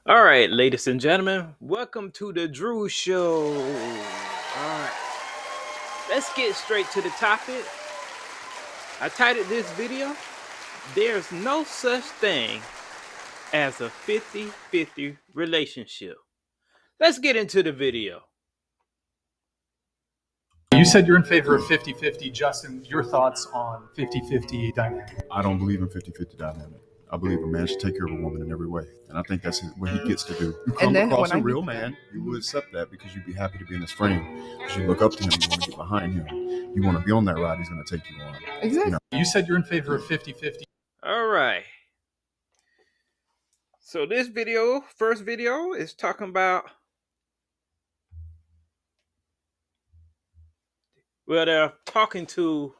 All right, ladies and gentlemen, welcome to the Drew Show. All right, let's get straight to the topic. I titled this video, There's No Such Thing as a 50-50 Relationship. Let's get into the video. You said you're in favor of 50-50. Justin, your thoughts on 50-50 dynamic? I don't believe in 50-50 dynamic. I believe a man should take care of a woman in every way. And I think that's what he gets to do. You come across a real man, you will accept that because you'd be happy to be in his frame. Because you look up to him, you want to get behind him. You want to be on that ride he's going to take you on. Exactly. You said you're in favor of 50-50. All right. So this first video, is talking about, well, they're talking to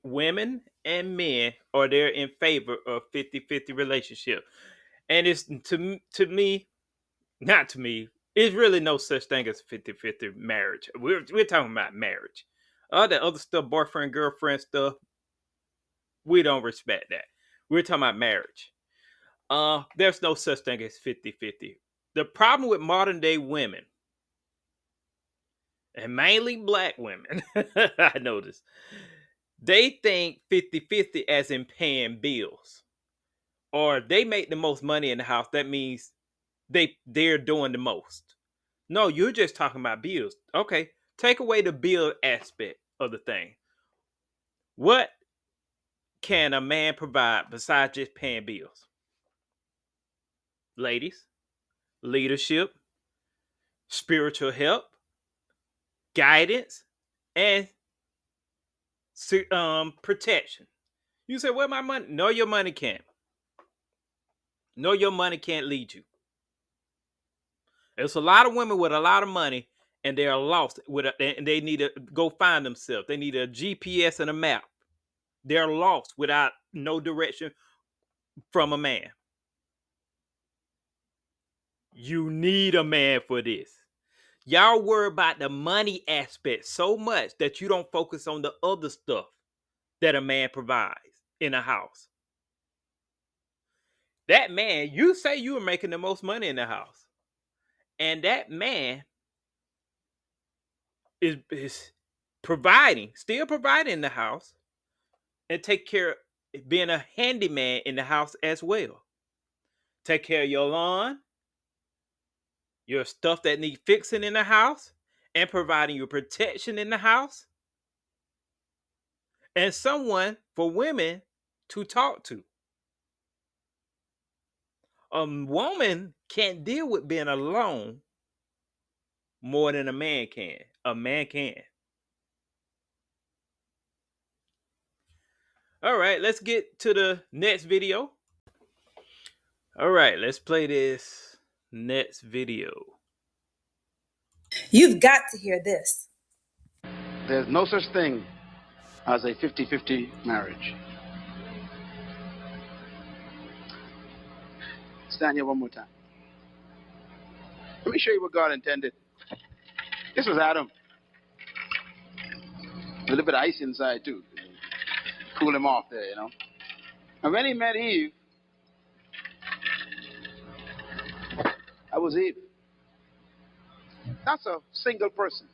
women and men, or they're in favor of 50-50 relationship. And it's to me, not to me, it's really no such thing as 50-50 marriage. We're talking about marriage. All the other stuff, boyfriend, girlfriend stuff, we don't respect that. We're talking about marriage. There's no such thing as 50-50. The problem with modern day women, and mainly black women, I noticed, they think 50-50 as in paying bills. Or they make the most money in the house. That means they're doing the most. No, you're just talking about bills. Okay, take away the bill aspect of the thing. What can a man provide besides just paying bills? Ladies, leadership, spiritual help, guidance, and protection. You say, "Where my money?" No, your money can't. No, your money can't lead you. There's a lot of women with a lot of money, and they are lost and they need to go find themselves. They need a GPS and a map. They're lost without no direction from a man. You need a man for this. Y'all worry about the money aspect so much that you don't focus on the other stuff that a man provides in a house. That man, you say you are making the most money in the house, and that man is still providing in the house, and take care of being a handyman in the house as well. Take care of your lawn, your stuff that need fixing in the house, and providing you protection in the house, and someone for women to talk to. A woman can't deal with being alone more than a man can. A man can. All right, let's get to the next video. All right, let's play this next video. You've got to hear this. There's no such thing as a 50-50 marriage. Stand here one more time. Let me show you what God intended. This was Adam. A little bit of ice inside too. Cool him off there, you know. And when he met Eve, that was Eve. That's a single person.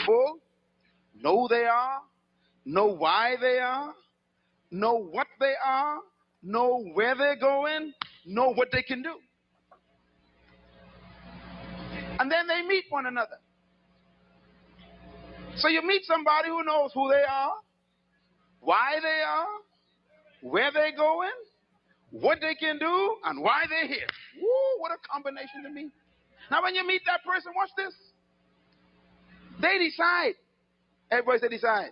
Full, know who they are, know why they are, know what they are, know where they're going, know what they can do. And then they meet one another. So you meet somebody who knows who they are, why they are, where they're going, what they can do, and why they're here. Woo, what a combination to me. Now when you meet that person, watch this. They decide. Everybody say decide.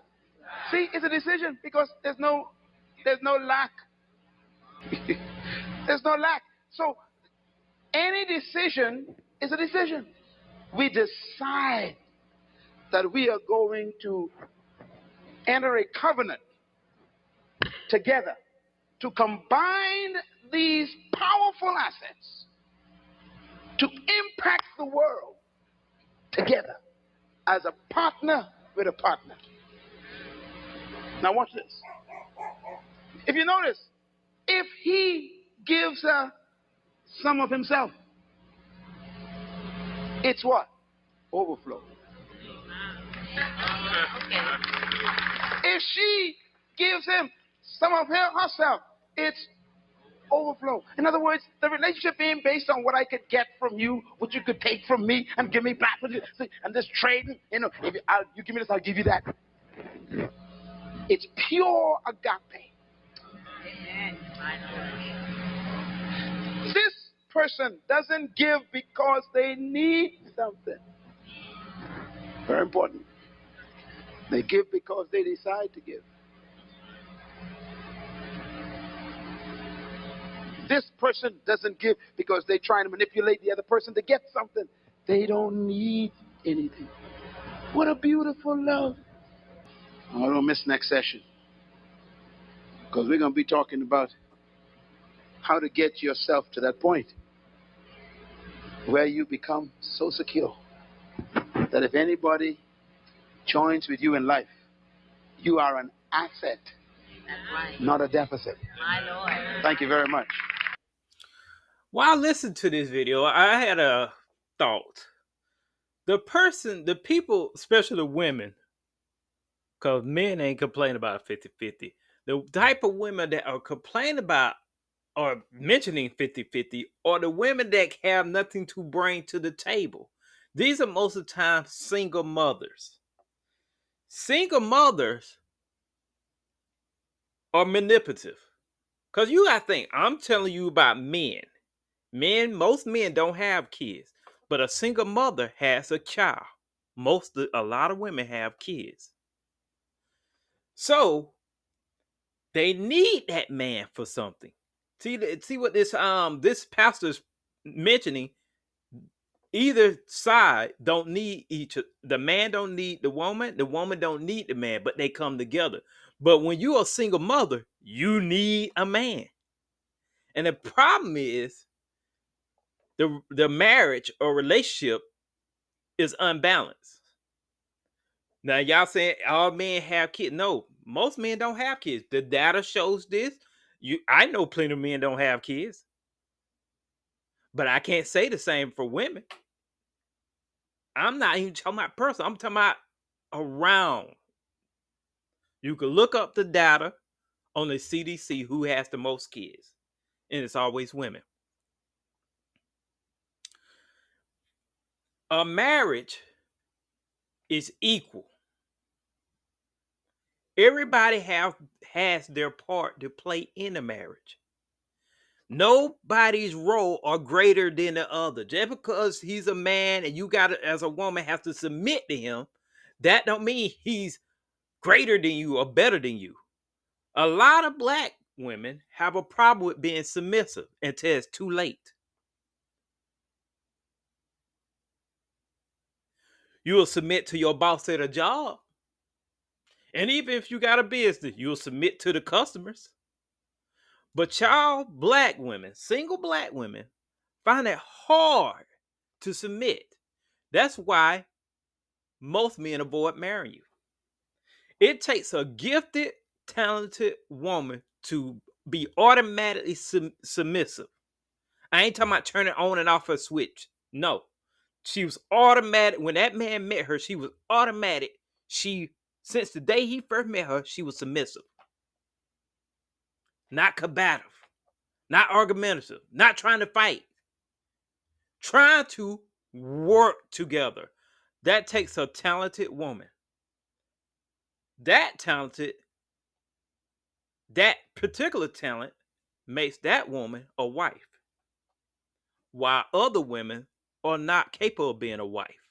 See, it's a decision because there's no lack. There's no lack. So any decision is a decision. We decide that we are going to enter a covenant together to combine these powerful assets to impact the world together as a partner with a partner. Now watch this. If you notice, if he gives her some of himself. It's what? Overflow. If she gives him some of herself, it's overflow. In other words, the relationship ain't based on what I could get from you, what you could take from me, and give me back. See, I'm just trading. If you give me this, I'll give you that. It's pure agape. Amen. This person doesn't give because they need something. Very important. They give because they decide to give. This person doesn't give because they're trying to manipulate the other person to get something. They don't need anything. What a beautiful love. I don't miss next session, because we're going to be talking about how to get yourself to that point where you become so secure that if anybody joins with you in life, you are an asset, not a deficit. My Lord. Thank you very much. While listening to this video, I had a thought. The people, especially the women, because men ain't complaining about 50-50. The type of women that are complaining about or mentioning 50-50 are the women that have nothing to bring to the table. These are most of the time single mothers. Single mothers are manipulative. Because you got to think, I'm telling you about men. Most men don't have kids, but a single mother has a child. A lot of women have kids. So they need that man for something. See what this pastor's mentioning. Either side don't need each other. The man don't need the woman don't need the man, but they come together. But when you're a single mother, you need a man. And the problem is the marriage or relationship is unbalanced. Now y'all saying all men have kids. No, most men don't have kids. The data shows this. I know plenty of men don't have kids. But I can't say the same for women. I'm not even talking about person. I'm talking about around. You can look up the data on the CDC who has the most kids. And it's always women. A marriage is equal. Everybody has their part to play in a marriage. Nobody's role are greater than the other. Just because he's a man and you got to, as a woman, have to submit to him, that don't mean he's greater than you or better than you. A lot of black women have a problem with being submissive until it's too late. You will submit to your boss at a job. And even if you got a business, you'll submit to the customers. But y'all black women, single black women, find it hard to submit. That's why most men avoid marrying you. It takes a gifted, talented woman to be automatically submissive. I ain't talking about turning on and off a switch. No. She was automatic. When that man met her, she was automatic. Since the day he first met her, she was submissive. Not combative. Not argumentative. Not trying to fight. Trying to work together. That takes a talented woman. That particular talent makes that woman a wife. While other women are not capable of being a wife.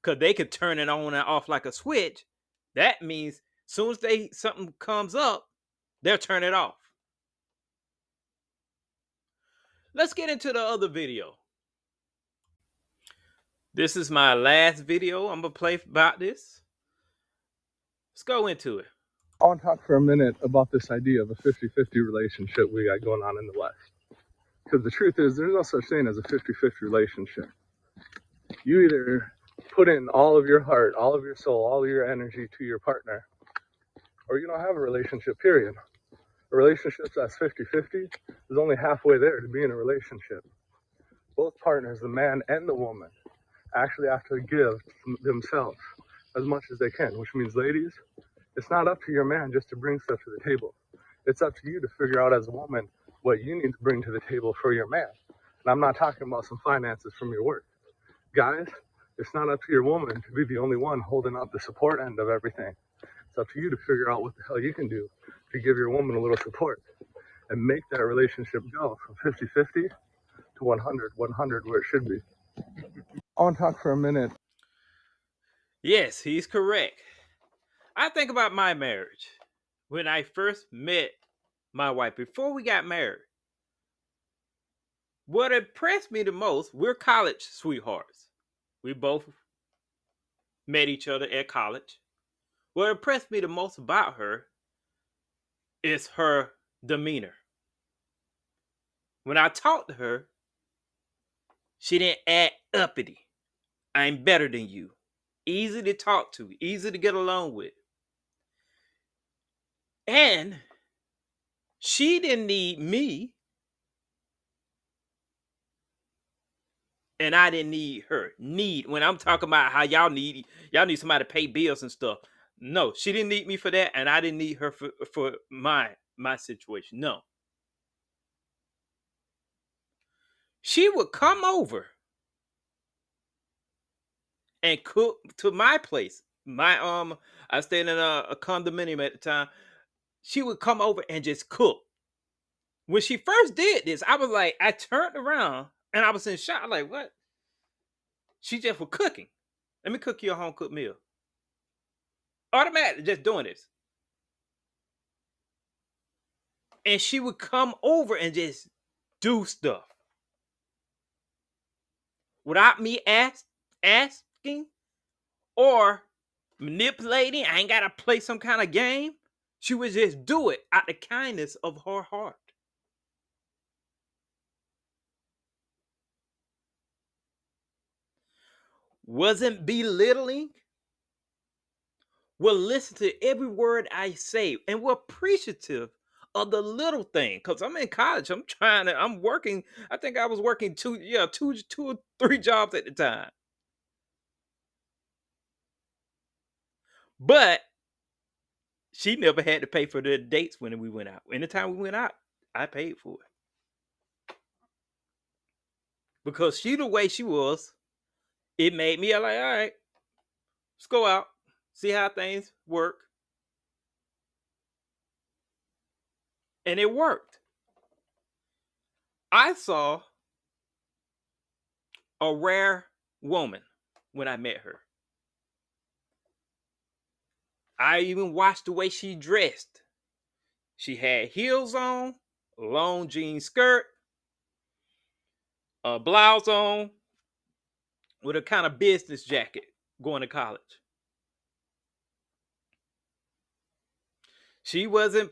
Because they can turn it on and off like a switch. That means as soon as something comes up, they'll turn it off. Let's get into the other video. This is my last video I'm going to play about this. Let's go into it. I want to talk for a minute about this idea of a 50-50 relationship we got going on in the West. Because the truth is, there's no such thing as a 50-50 relationship. You either put in all of your heart, all of your soul, all of your energy to your partner, or you don't have a relationship, period. A relationship that's 50-50 is only halfway there to be in a relationship. Both partners, the man and the woman, actually have to give themselves as much as they can, which means, ladies, it's not up to your man just to bring stuff to the table. It's up to you to figure out as a woman what you need to bring to the table for your man. And I'm not talking about some finances from your work. Guys, it's not up to your woman to be the only one holding up the support end of everything. It's up to you to figure out what the hell you can do to give your woman a little support and make that relationship go from 50-50 to 100 where it should be. I want to talk for a minute. Yes, he's correct. I think about my marriage. When I first met my wife, before we got married, what impressed me the most, we're college sweethearts. We both met each other at college. What impressed me the most about her is her demeanor. When I talked to her, she didn't act uppity. I'm better than you. Easy to talk to, easy to get along with. And she didn't need me, and I didn't need her. Need, when I'm talking about how y'all need somebody to pay bills and stuff. No, she didn't need me for that, and I didn't need her for my situation. No. She would come over and cook to my place. I stayed in a condominium at the time. She would come over and just cook. When she first did this, I was like, I turned around and I was in shock. Like, what? She just was cooking. Let me cook you a home cooked meal. Automatically just doing this. And she would come over and just do stuff without me asking or manipulating. I ain't got to play some kind of game. She would just do it out the kindness of her heart. Wasn't belittling. Will listen to every word I say and we're appreciative of the little thing. Because I'm in college. I'm working. I think I was working two or three jobs at the time. But she never had to pay for the dates when we went out. Anytime we went out, I paid for it. Because she, the way she was, it made me like, all right, let's go out, see how things work. And it worked. I saw a rare woman when I met her. I even watched the way she dressed. She had heels on, a long jean skirt, a blouse on, with a kind of business jacket going to college. She wasn't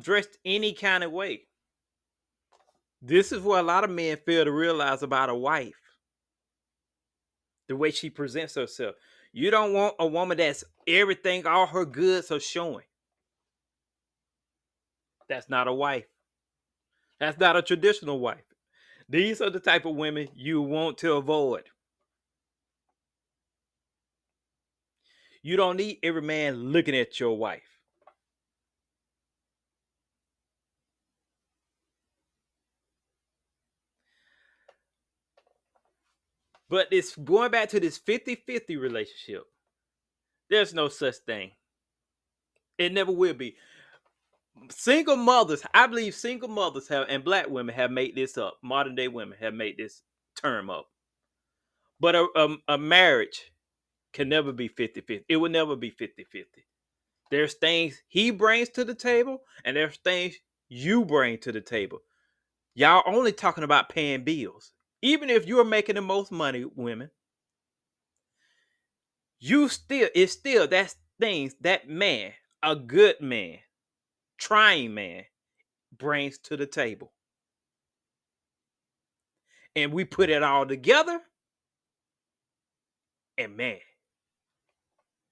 dressed any kind of way. This is what a lot of men fail to realize about a wife. The way she presents herself. You don't want a woman that's everything, all her goods are showing. That's not a wife. That's not a traditional wife. These are the type of women you want to avoid. You don't need every man looking at your wife. But it's going back to this 50-50 relationship. There's no such thing. It never will be. Single mothers, I believe single mothers have, and black women have made this up. Modern day women have made this term up. But a marriage can never be 50-50. It will never be 50-50. There's things he brings to the table, and there's things you bring to the table. Y'all only talking about paying bills. Even if you're making the most money, women, that's things that man, a good man, trying man, brings to the table. And we put it all together, and man,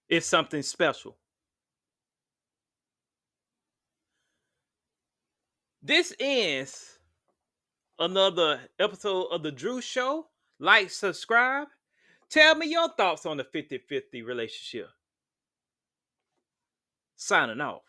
it's something special. This ends another episode of the Drew Show. Like, subscribe. Tell me your thoughts on the 50-50 relationship. Signing off.